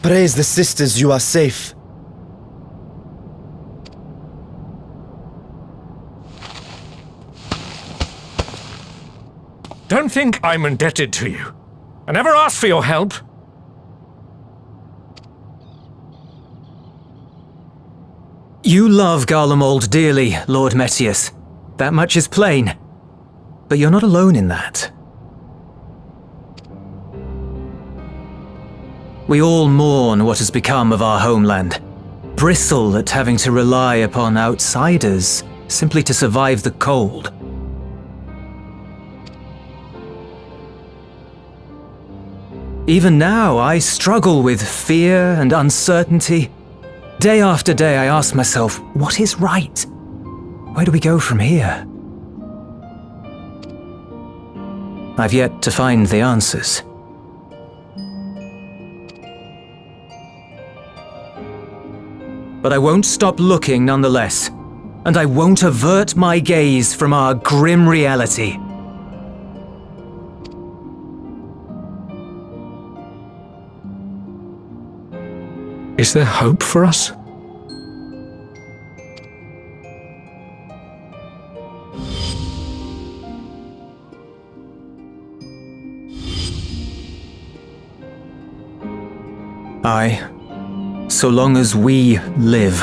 Praise the sisters, you are safe. Don't think I'm indebted to you. I never asked for your help. You love Garlemald dearly, Lord Metius. That much is plain. But you're not alone in that. We all mourn what has become of our homeland, bristle at having to rely upon outsiders simply to survive the cold. Even now, I struggle with fear and uncertainty. Day after day, I ask myself, what is right? Where do we go from here? I've yet to find the answers. But I won't stop looking nonetheless, and I won't avert my gaze from our grim reality. Is there hope for us? Aye, so long as we live.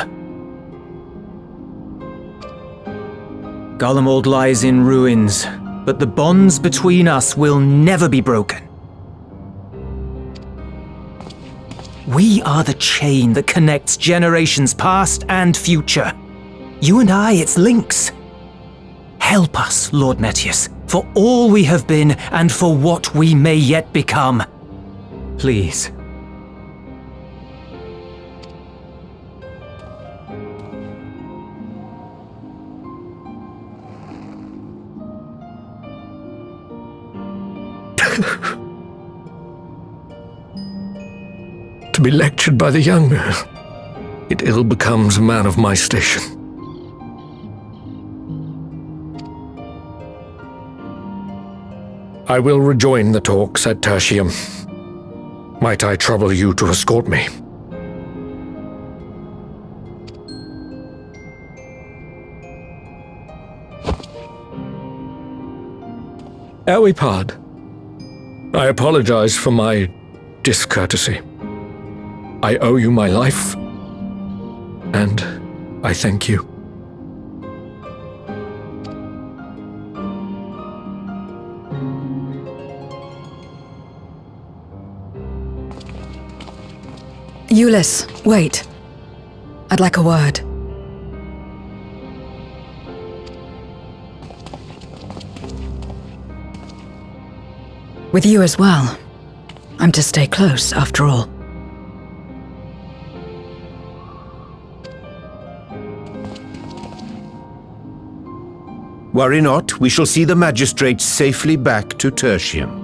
Garlemald lies in ruins, but the bonds between us will never be broken. We are the chain that connects generations past and future. You and I, it's links. Help us, Lord Metius, for all we have been and for what we may yet become. Please. To be lectured by the young, it ill becomes a man of my station. I will rejoin the talks at Tertium. Might I trouble you to escort me? Elwipard, I apologize for my discourtesy. I owe you my life, and I thank you. Ulyss, wait. I'd like a word. With you as well. I'm to stay close, after all. Worry not, we shall see the magistrate safely back to Tertium.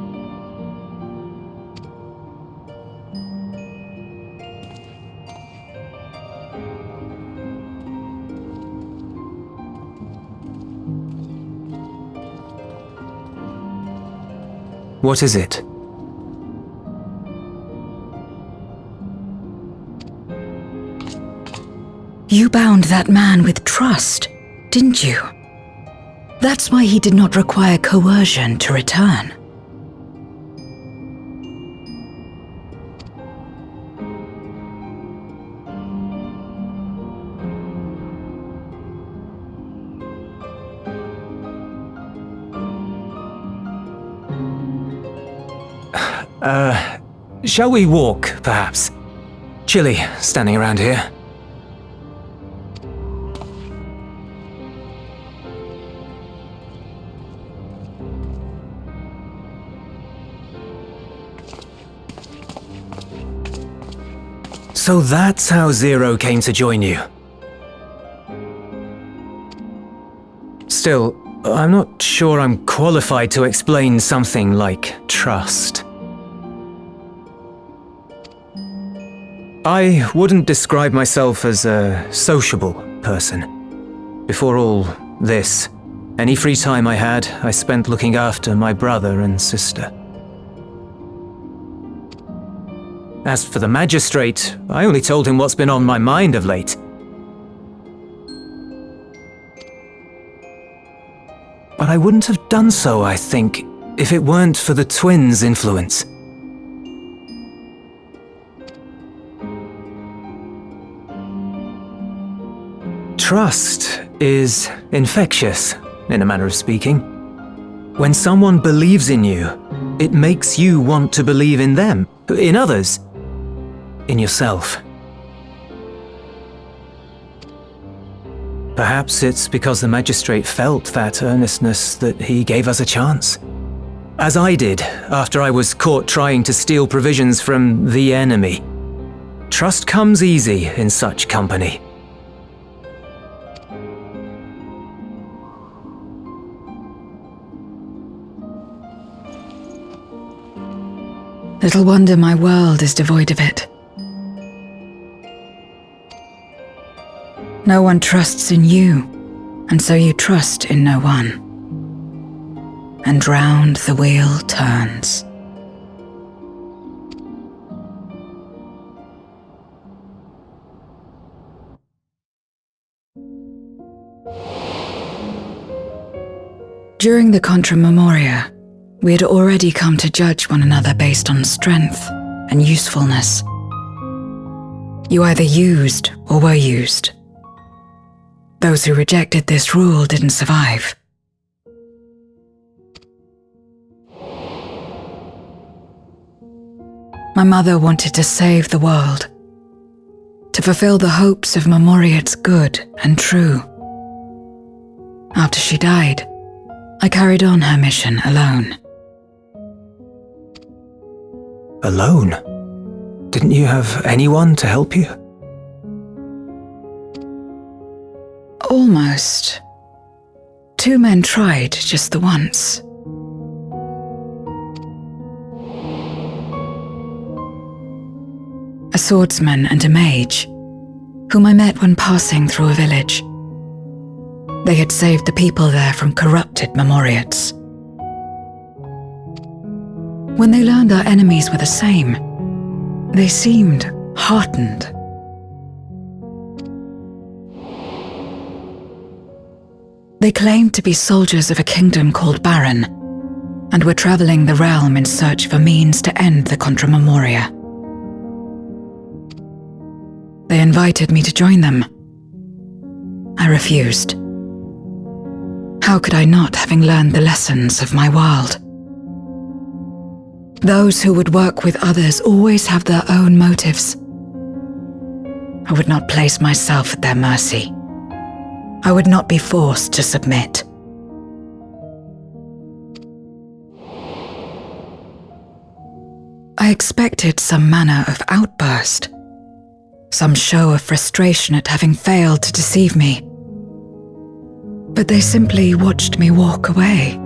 What is it? You bound that man with trust, didn't you? That's why he did not require coercion to return. Shall we walk, perhaps? Chilly, standing around here. So that's how Zero came to join you. Still, I'm not sure I'm qualified to explain something like trust. I wouldn't describe myself as a sociable person. Before all this, any free time I had, I spent looking after my brother and sister. As for the magistrate, I only told him what's been on my mind of late. But I wouldn't have done so, I think, if it weren't for the twins' influence. Trust is infectious, in a manner of speaking. When someone believes in you, it makes you want to believe in them, in others, in yourself. Perhaps it's because the magistrate felt that earnestness that he gave us a chance. As I did after I was caught trying to steal provisions from the enemy. Trust comes easy in such company. Little wonder my world is devoid of it. No one trusts in you, and so you trust in no one. And round the wheel turns. During the Contra Memoria, we had already come to judge one another based on strength and usefulness. You either used or were used. Those who rejected this rule didn't survive. My mother wanted to save the world, to fulfill the hopes of Memoria's good and true. After she died, I carried on her mission alone. Alone? Didn't you have anyone to help you? Almost. 2 men tried just the once. A swordsman and a mage, whom I met when passing through a village. They had saved the people there from corrupted Memoriates. When they learned our enemies were the same, they seemed heartened. They claimed to be soldiers of a kingdom called Baron, and were traveling the realm in search for means to end the Contra Memoria. They invited me to join them. I refused. How could I not, having learned the lessons of my world? Those who would work with others always have their own motives. I would not place myself at their mercy. I would not be forced to submit. I expected some manner of outburst, some show of frustration at having failed to deceive me. But they simply watched me walk away.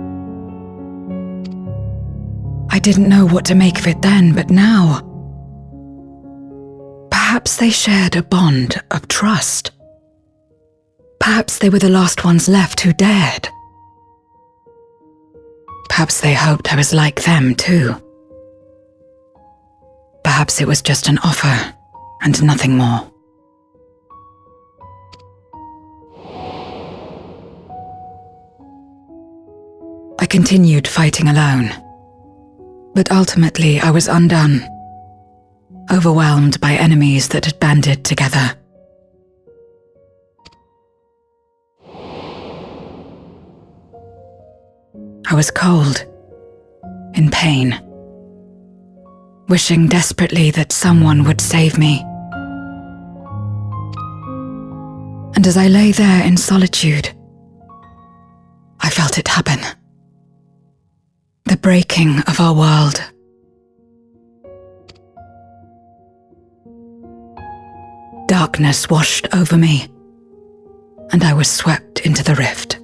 I didn't know what to make of it then, but now, perhaps they shared a bond of trust. Perhaps they were the last ones left who dared. Perhaps they hoped I was like them too. Perhaps it was just an offer and nothing more. I continued fighting alone, but ultimately I was undone, overwhelmed by enemies that had banded together. I was cold, in pain, wishing desperately that someone would save me. And as I lay there in solitude, I felt it happen. The breaking of our world. Darkness washed over me, and I was swept into the rift.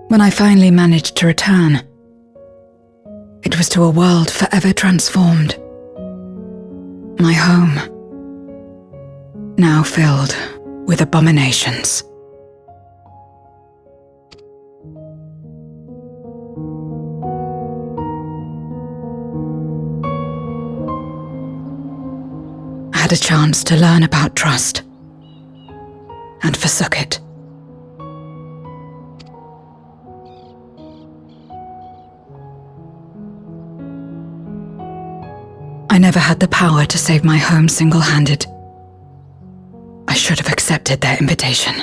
When I finally managed to return, it was to a world forever transformed. My home, now filled with abominations. I had a chance to learn about trust, and forsook it. never had the power to save my home single-handed. I should have accepted their invitation.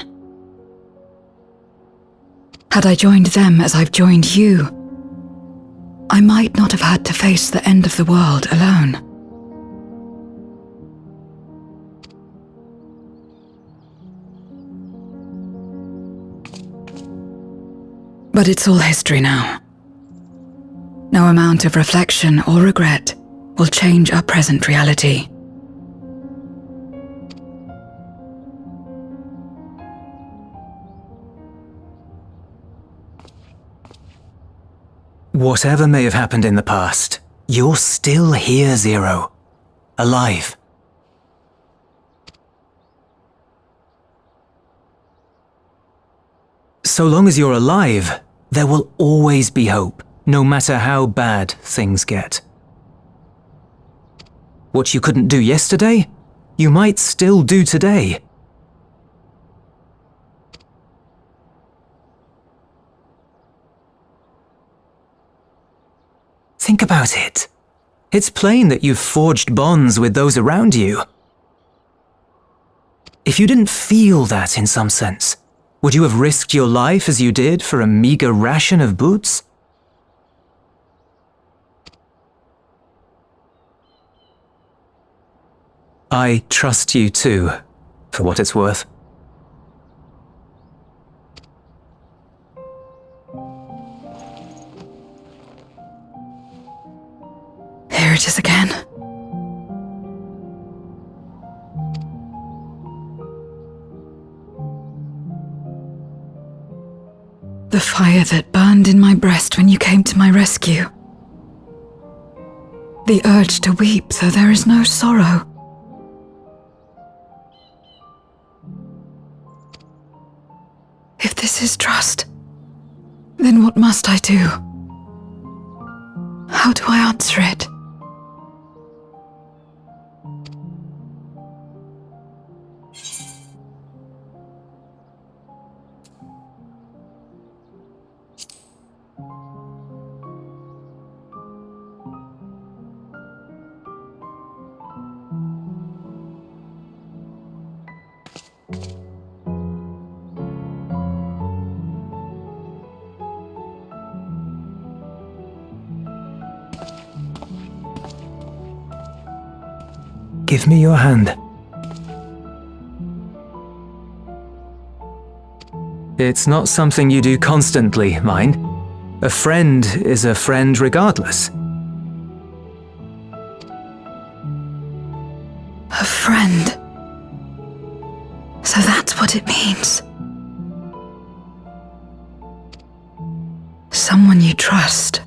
Had I joined them as I've joined you, I might not have had to face the end of the world alone. But it's all history now. No amount of reflection or regret will change our present reality. Whatever may have happened in the past, you're still here, Zero. Alive. So long as you're alive, there will always be hope, no matter how bad things get. What you couldn't do yesterday, you might still do today. Think about it. It's plain that you've forged bonds with those around you. If you didn't feel that in some sense, would you have risked your life as you did for a meager ration of boots? I trust you too, for what it's worth. Here it is again. The fire that burned in my breast when you came to my rescue. The urge to weep though there is no sorrow. If this is trust, then what must I do? How do I answer it? Give me your hand. It's not something you do constantly, mind. A friend is a friend regardless. A friend. So that's what it means. Someone you trust.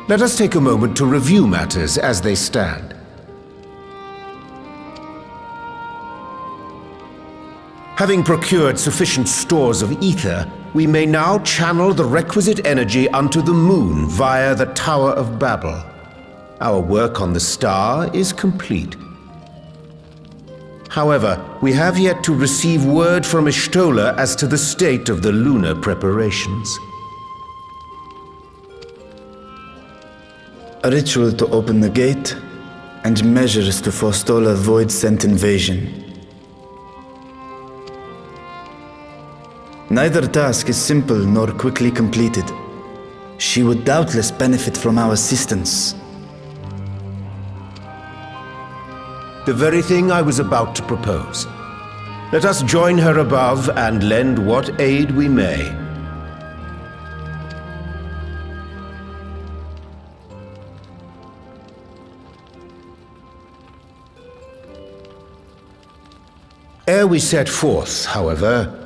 Let us take a moment to review matters as they stand. Having procured sufficient stores of ether, we may now channel the requisite energy unto the moon via the Tower of Babel. Our work on the star is complete. However, we have yet to receive word from Y'shtola as to the state of the lunar preparations. A ritual to open the gate, and measures to forestall a void-sent invasion. Neither task is simple nor quickly completed. She would doubtless benefit from our assistance. The very thing I was about to propose. Let us join her above and lend what aid we may. Ere we set forth, however,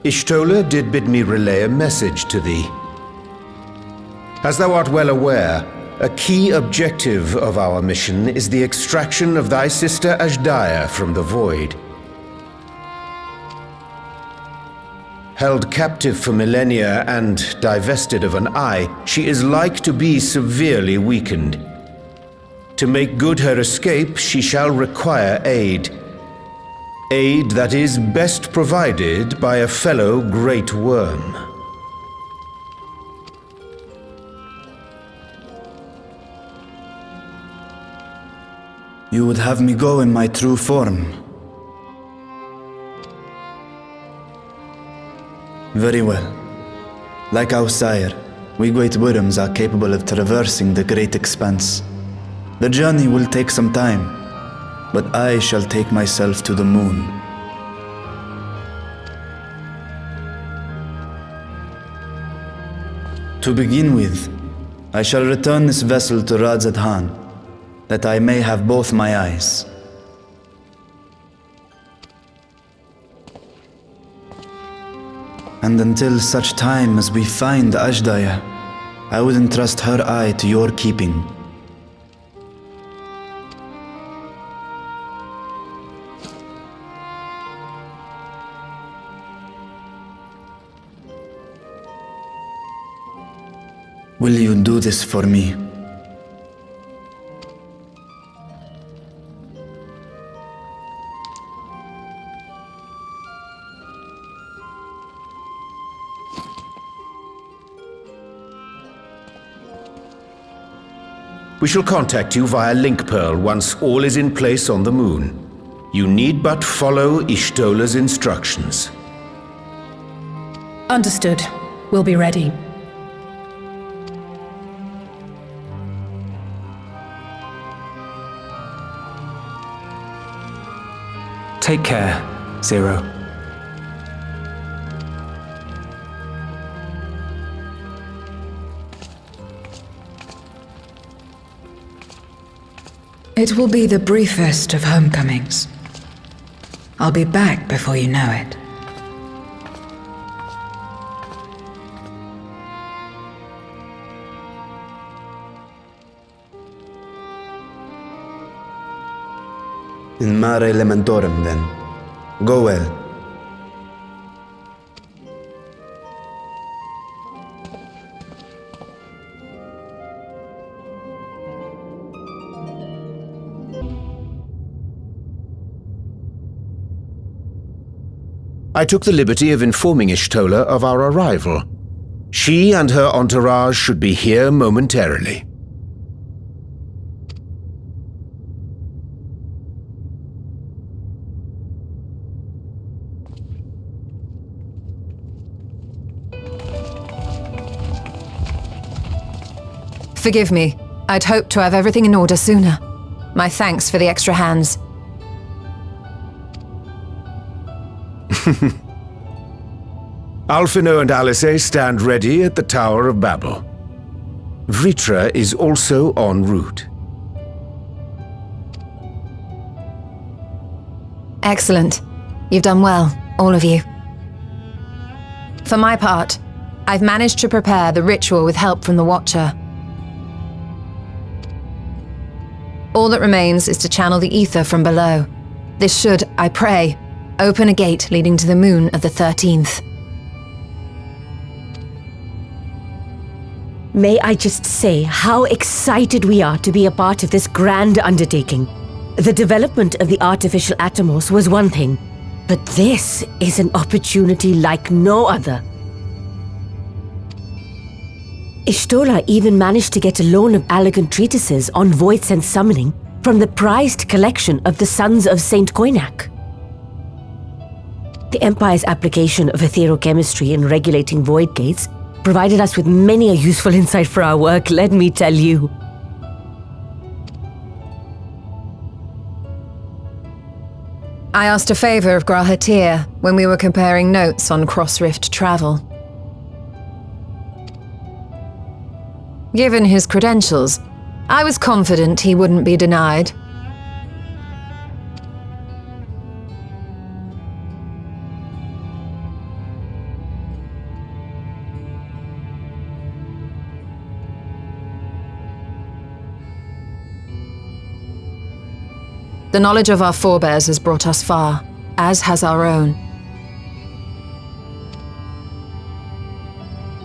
Y'shtola did bid me relay a message to thee. As thou art well aware, a key objective of our mission is the extraction of thy sister Azhdaya from the Void. Held captive for millennia and divested of an eye, she is like to be severely weakened. To make good her escape, she shall require aid. Aid that is best provided by a fellow great worm. You would have me go in my true form. Very well. Like our sire, we great worms are capable of traversing the great expanse. The journey will take some time, but I shall take myself to the moon. To begin with, I shall return this vessel to Radzadhan, that I may have both my eyes. And until such time as we find Azhdaya, I would entrust her eye to your keeping. Will you do this for me? We shall contact you via Link Pearl once all is in place on the moon. You need but follow Y'shtola's instructions. Understood. We'll be ready. Take care, Zero. It will be the briefest of homecomings. I'll be back before you know it. In mare elementorum, then. Go well. I took the liberty of informing Y'shtola of our arrival. She and her entourage should be here momentarily. Forgive me. I'd hoped to have everything in order sooner. My thanks for the extra hands. Alphino and Alice stand ready at the Tower of Babel. Vritra is also en route. Excellent. You've done well, all of you. For my part, I've managed to prepare the ritual with help from the Watcher. All that remains is to channel the ether from below. This should, I pray, open a gate leading to the moon of the 13th. May I just say how excited we are to be a part of this grand undertaking. The development of the artificial Atomos was one thing, but this is an opportunity like no other. Ishtola even managed to get a loan of elegant treatises on void sense summoning from the prized collection of the Sons of Saint Koinak. The Empire's application of etherochemistry in regulating void gates provided us with many a useful insight for our work, let me tell you. I asked a favor of Grahatir when we were comparing notes on cross-rift travel. Given his credentials, I was confident he wouldn't be denied. The knowledge of our forebears has brought us far, as has our own.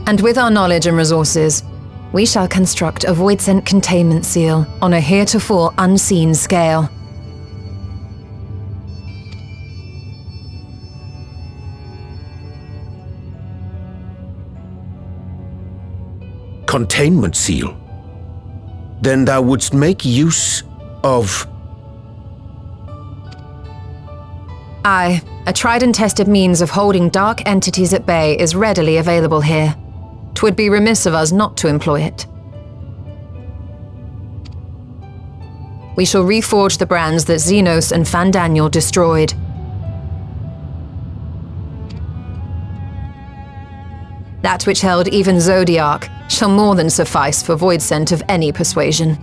And with our knowledge and resources, we shall construct a voidsent containment seal on a heretofore unseen scale. Containment seal? Then thou wouldst make use of... Aye, a tried and tested means of holding dark entities at bay is readily available here. 'Twould be remiss of us not to employ it. We shall reforge the brands that Xenos and Fandaniel destroyed. That which held even Zodiac shall more than suffice for voidsent of any persuasion.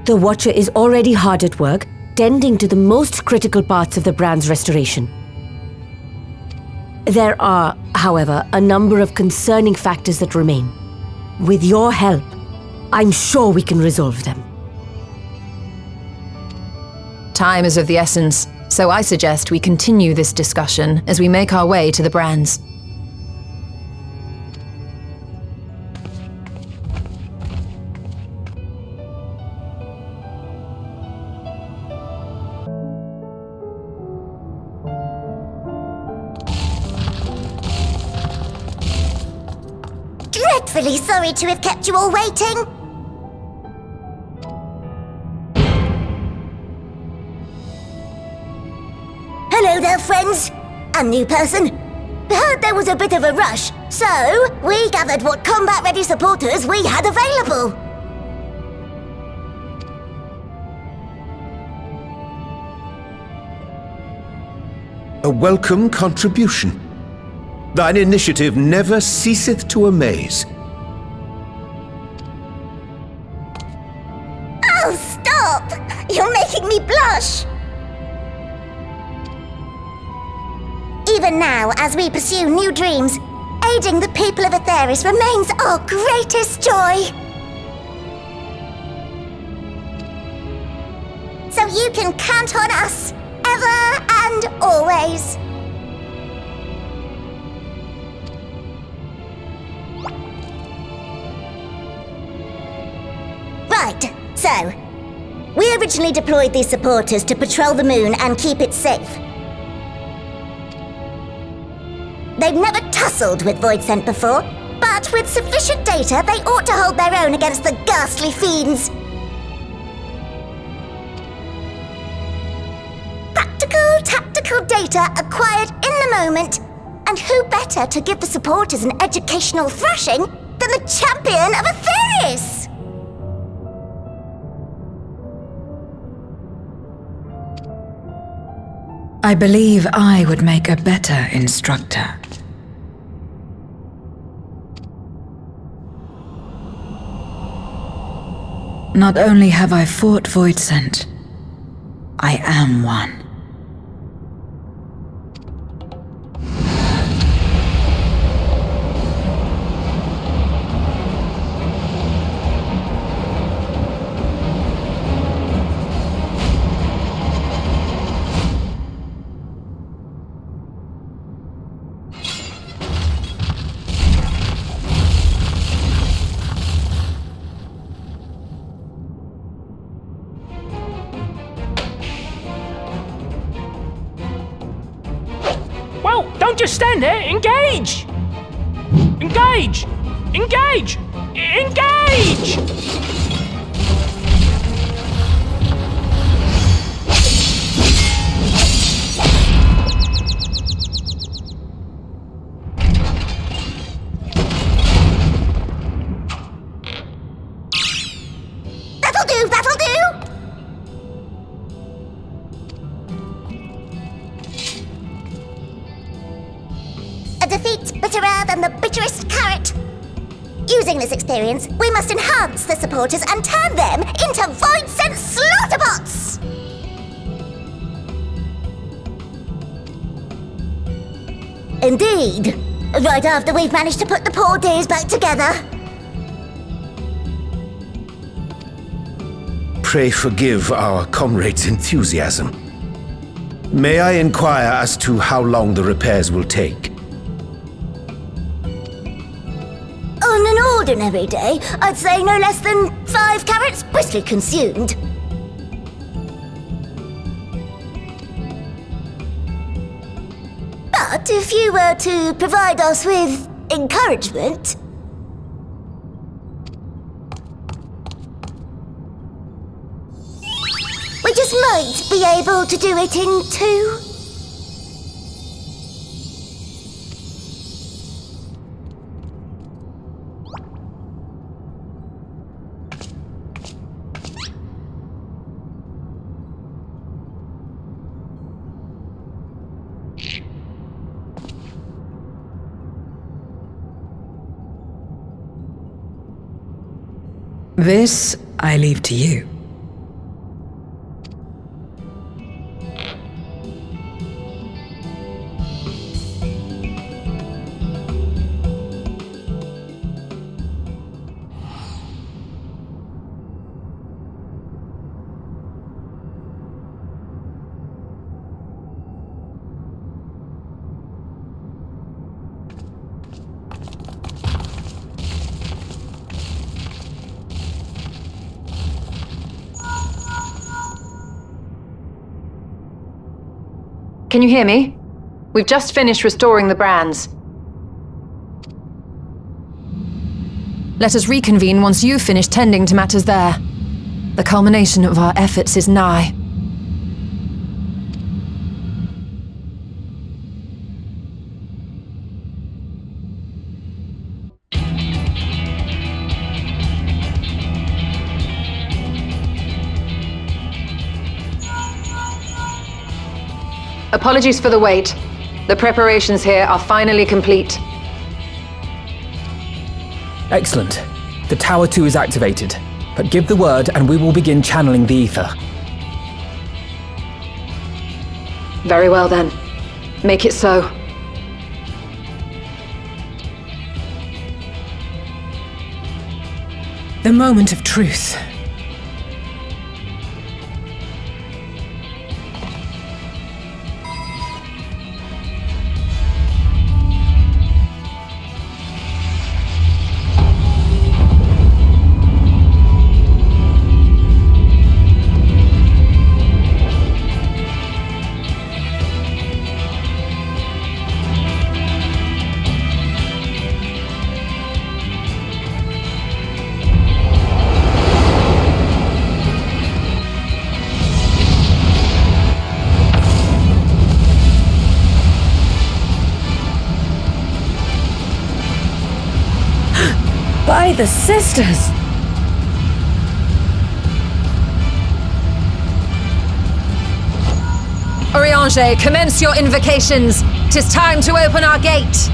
The Watcher is already hard at work, tending to the most critical parts of the brand's restoration. There are, however, a number of concerning factors that remain. With your help, I'm sure we can resolve them. Time is of the essence, so I suggest we continue this discussion as we make our way to the brands. Dreadfully sorry to have kept you all waiting. Hello there, friends. A new person. Heard there was a bit of a rush, so we gathered what combat-ready supporters we had available. A welcome contribution. Thine initiative never ceaseth to amaze. Oh, stop! You're making me blush! Even now, as we pursue new dreams, aiding the people of Aetheris remains our greatest joy. So you can count on us, ever and always. Right, so, we originally deployed these supporters to patrol the moon and keep it safe. They've never tussled with voidsent before, but with sufficient data, they ought to hold their own against the ghastly fiends. Practical, tactical data acquired in the moment, and who better to give the supporters an educational thrashing than the champion of Aetheris? I believe I would make a better instructor. Not only have I fought voidsent, I am one. Don't just stand there. Engage! Engage! Engage! Engage! That'll do, that'll do! A defeat bitterer than the bitterest carrot. Using this experience, we must enhance the supporters and turn them into void-sense slaughterbots! Indeed. Right after we've managed to put the poor dears back together. Pray forgive our comrade's enthusiasm. May I inquire as to how long the repairs will take? On an ordinary day, I'd say no less than 5 carrots briskly consumed. But if you were to provide us with encouragement... we just might be able to do it in 2. This I leave to you. Can you hear me? We've just finished restoring the brands. Let us reconvene once you've finished tending to matters there. The culmination of our efforts is nigh. Apologies for the wait. The preparations here are finally complete. Excellent. The Tower 2 is activated, but give the word and we will begin channeling the ether. Very well then. Make it so. The moment of truth. By the sisters! Oriange, commence your invocations. 'Tis time to open our gate.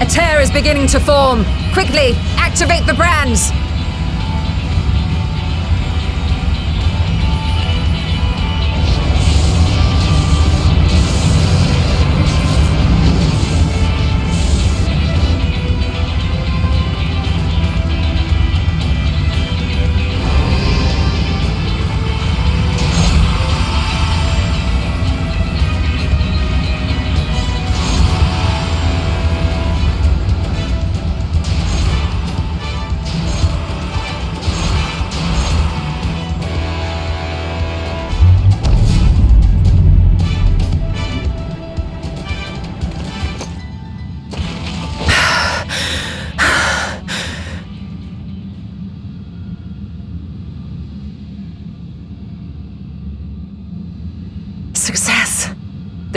A tear is beginning to form. Quickly, activate the brands.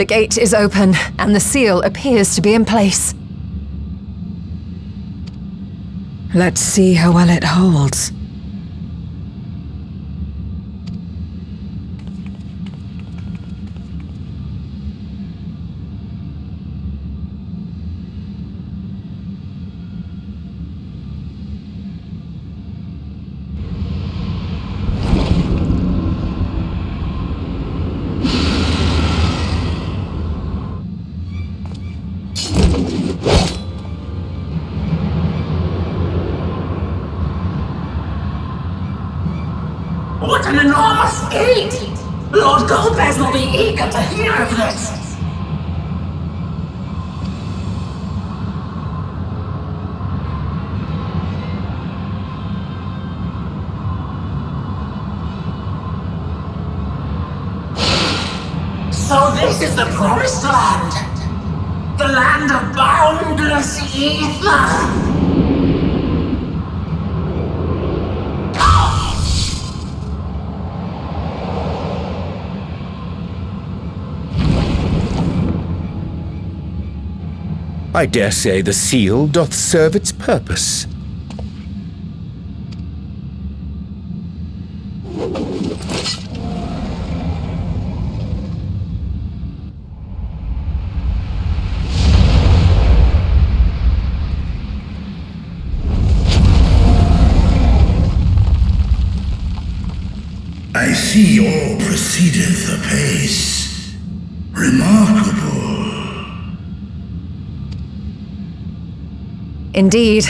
gate is open, and the seal appears to be in place. Let's see how well it holds. What an enormous gate! Lord Goldbears will be eager to hear of this! So this is the Promised Land! The land of boundless ether! I dare say the seal doth serve its purpose. I see all proceedeth apace. Remarkable. Indeed.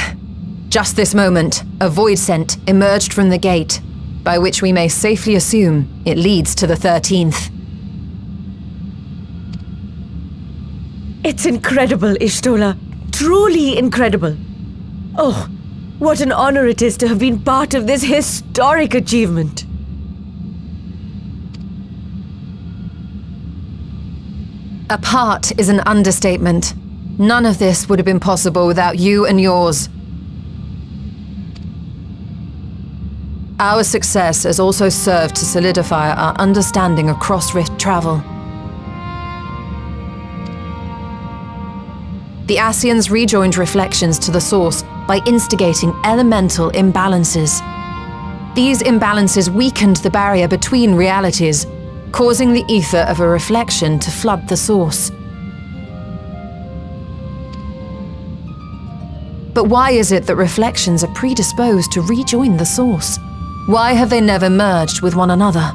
Just this moment, a void scent emerged from the gate, by which we may safely assume it leads to the 13th. It's incredible, Ishtola. Truly incredible. Oh, what an honor it is to have been part of this historic achievement. A part is an understatement. None of this would have been possible without you and yours. Our success has also served to solidify our understanding of cross-rift travel. The Ascians rejoined reflections to the source by instigating elemental imbalances. These imbalances weakened the barrier between realities, causing the ether of a reflection to flood the source. But why is it that reflections are predisposed to rejoin the source? Why have they never merged with one another?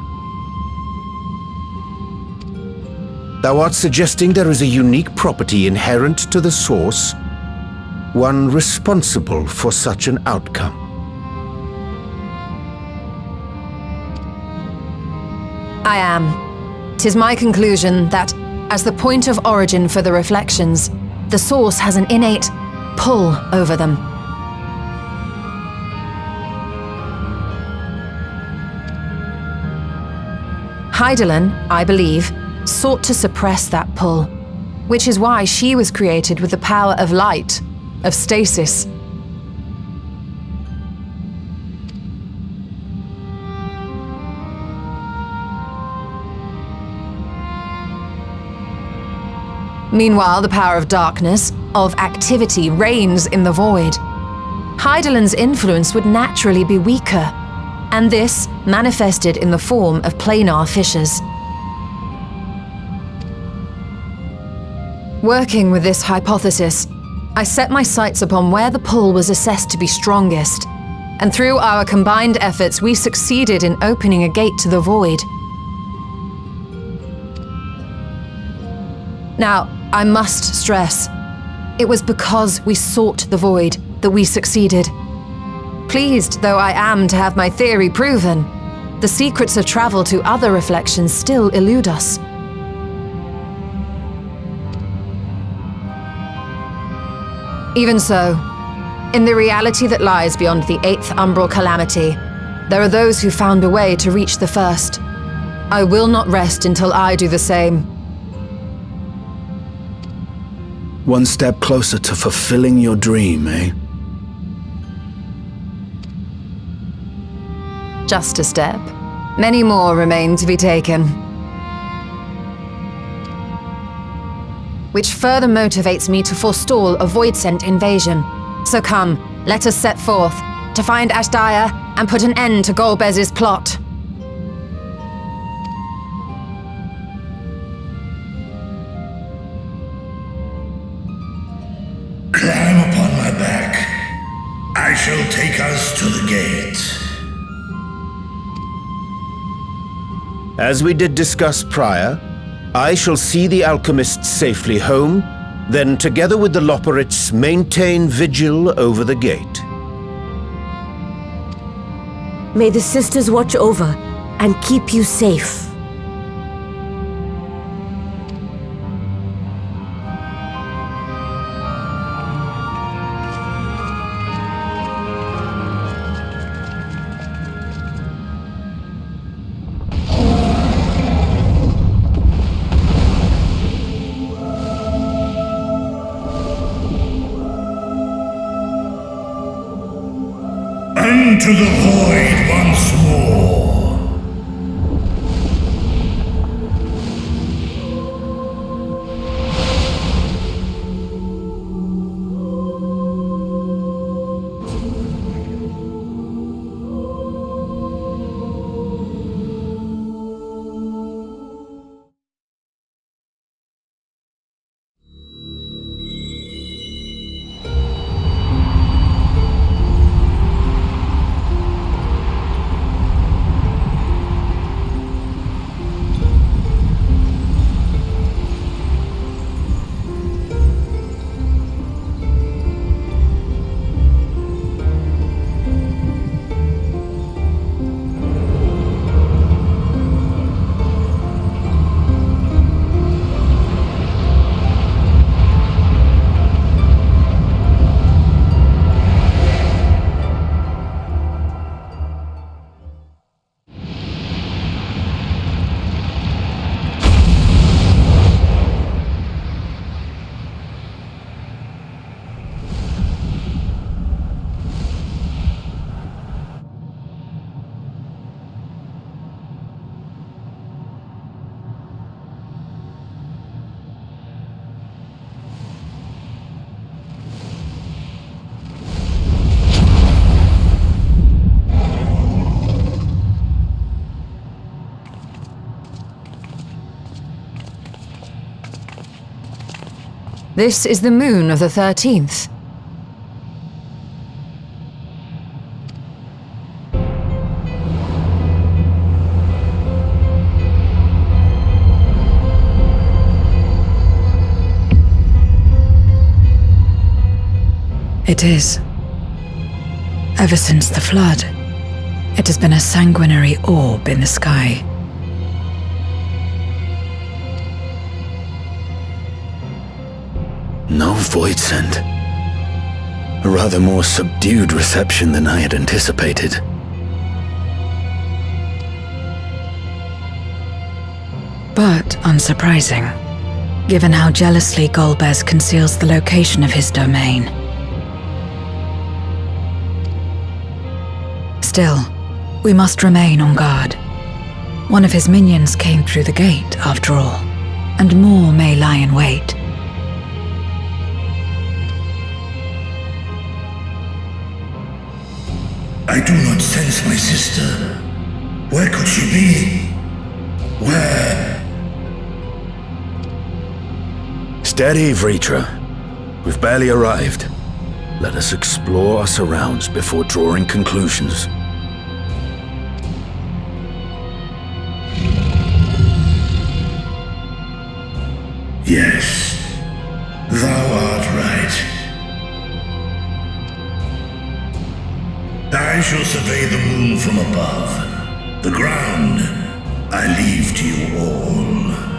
Thou art suggesting there is a unique property inherent to the source, one responsible for such an outcome. I am. 'Tis my conclusion that, as the point of origin for the reflections, the source has an innate pull over them. Hydaelyn, I believe, sought to suppress that pull, which is why she was created with the power of light, of stasis. Meanwhile, the power of darkness, of activity, reigns in the void. Hydaelyn's influence would naturally be weaker, and this manifested in the form of planar fissures. Working with this hypothesis, I set my sights upon where the pull was assessed to be strongest, and through our combined efforts we succeeded in opening a gate to the void. Now, I must stress, it was because we sought the void that we succeeded. Pleased though I am to have my theory proven, the secrets of travel to other reflections still elude us. Even so, in the reality that lies beyond the 8th umbral calamity, there are those who found a way to reach the first. I will not rest until I do the same. One step closer to fulfilling your dream, eh? Just a step. Many more remain to be taken. which further motivates me to forestall a void-sent invasion. So come, let us set forth, to find Ashdaya and put an end to Golbez's plot. Climb upon my back. I shall take us to the gate. As we did discuss prior, I shall see the alchemists safely home, then together with the Loporrits maintain vigil over the gate. May the sisters watch over and keep you safe. Into the void once more. This is the moon of the 13th. It is. Ever since the flood, it has been a sanguinary orb in the sky. No void scent. A rather more subdued reception than I had anticipated. But unsurprising, given how jealously Golbez conceals the location of his domain. Still, we must remain on guard. One of his minions came through the gate, after all, and more may lie in wait. I do not sense my sister. Where could she be? Where? Steady, Vritra. We've barely arrived. Let us explore our surrounds before drawing conclusions. Yes, thou art right. I shall survey the moon from above. The ground I leave to you all.